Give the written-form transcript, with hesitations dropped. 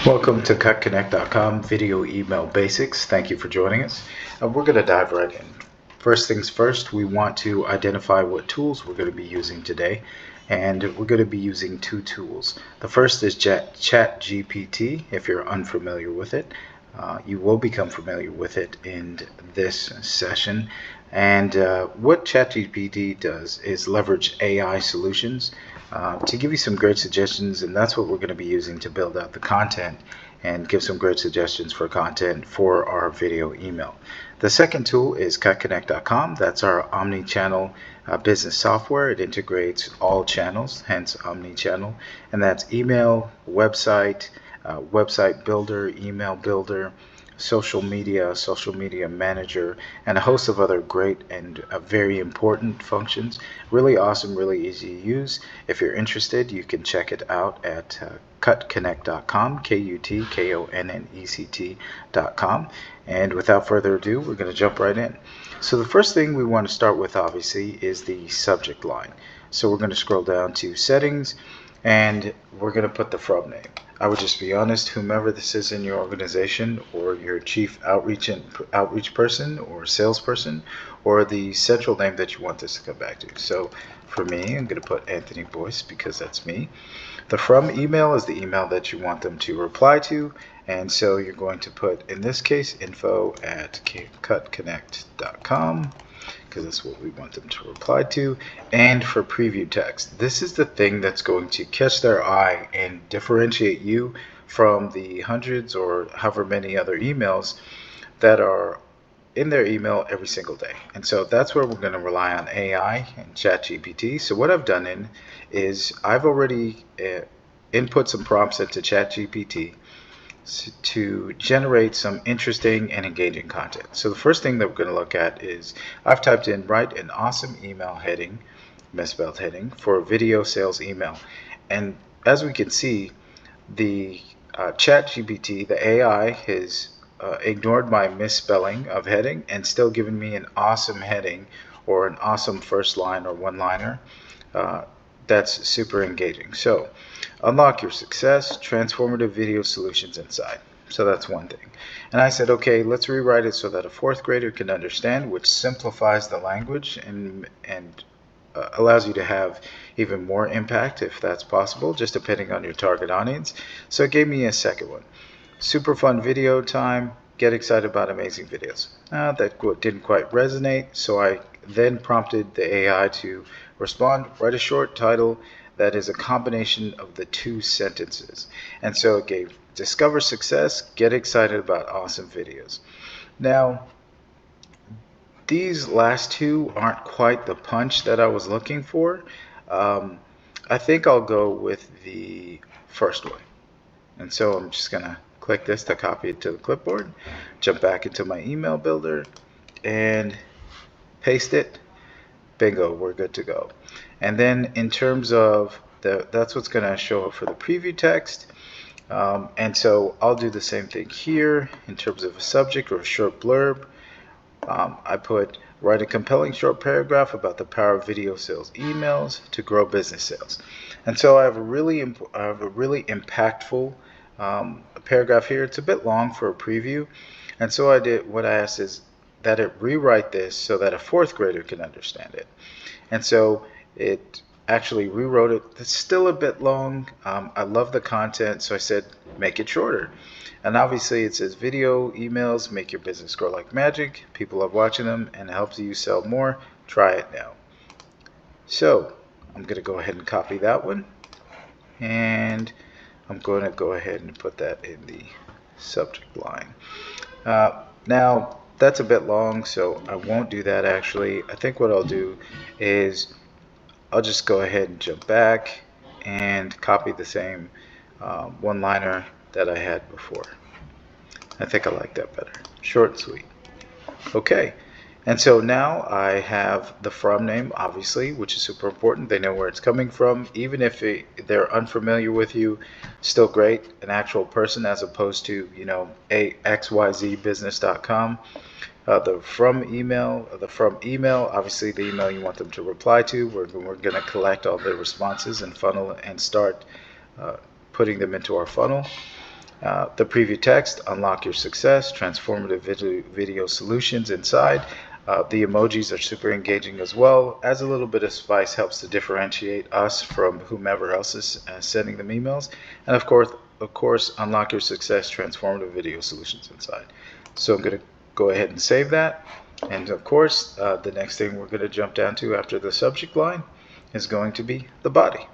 Welcome to KutKonnect.com Video Email Basics. Thank you for joining us. We're going to dive right in. First things first, we want to identify what tools we're going to be using today. And we're going to be using two tools. The first is ChatGPT. If you're unfamiliar with it, you will become familiar with it in this session. And what ChatGPT does is leverage AI solutions to give you some great suggestions, and that's what we're going to be using to build out the content and give some great suggestions for content for our video email. The second tool is KutKonnect.com. That's our omni-channel business software. It integrates all channels, hence omni-channel, and that's email, website, website builder, email builder, social media manager, and a host of other great and very important functions. Really awesome, really easy to use. If you're interested, you can check it out at KutKonnect.com, KutKonnect.com. And without further ado, we're going to jump right in. So the first thing we want to start with, obviously, is the subject line. So we're going to scroll down to settings, and we're going to put the from name. I would just be honest, whomever this is in your organization, or your chief outreach person or salesperson, or the central name that you want this to come back to. So for me, I'm going to put Anthony Boyce because that's me. The from email is the email that you want them to reply to, and so you're going to put, in this case, info@KutKonnect.com, because that's what we want them to reply to. And for preview text, this is the thing that's going to catch their eye and differentiate you from the hundreds or however many other emails that are in their email every single day. And so that's where we're going to rely on AI and ChatGPT. So what I've done is I've already input some prompts into ChatGPT to generate some interesting and engaging content. So the first thing that we're going to look at is I've typed in write an awesome email heading, misspelled heading, for video sales email. And as we can see, the ChatGPT, the AI, has ignored my misspelling of heading and still given me an awesome heading or an awesome first line or one-liner that's super engaging. So unlock your success, transformative video solutions inside. So that's one thing. And I said, okay, let's rewrite it so that a fourth grader can understand, which simplifies the language and allows you to have even more impact if that's possible, just depending on your target audience. So it gave me a second one. Super fun video time, get excited about amazing videos. That didn't quite resonate, so I then prompted the AI to respond, write a short title that is a combination of the two sentences. And so it gave discover success, get excited about awesome videos. Now, these last two aren't quite the punch that I was looking for. I think I'll go with the first one. And so I'm just going to click this to copy it to the clipboard, jump back into my email builder, and paste it. Bingo, we're good to go. And then in terms of that's what's going to show up for the preview text. And so I'll do the same thing here in terms of a subject or a short blurb. I put write a compelling short paragraph about the power of video sales emails to grow business sales. And so I have a really impactful paragraph here. It's a bit long for a preview, and so what I asked is that it rewrite this so that a fourth grader can understand it. And so it actually rewrote it. It's still a bit long. I love the content, so I said make it shorter. And obviously it says video emails make your business grow like magic. People love watching them and it helps you sell more. Try it now. So I'm going to go ahead and copy that one, and I'm going to go ahead and put that in the subject line. Now that's a bit long, so I won't do that actually. I think what I'll do is I'll just go ahead and jump back and copy the same one-liner that I had before. I think I like that better. Short and sweet. Okay. And so now I have the from name, obviously, which is super important. They know where it's coming from. Even if they're unfamiliar with you, still great. An actual person as opposed to, xyzbusiness.com. The from email, obviously the email you want them to reply to. We're going to collect all the responses and funnel and start putting them into our funnel. The preview text, unlock your success, transformative video solutions inside. The emojis are super engaging as well. Adds a little bit of spice, helps to differentiate us from whomever else is sending them emails. And of course, unlock your success, transformative video solutions inside. So I'm going to go ahead and save that. And of course, the next thing we're going to jump down to after the subject line is going to be the body.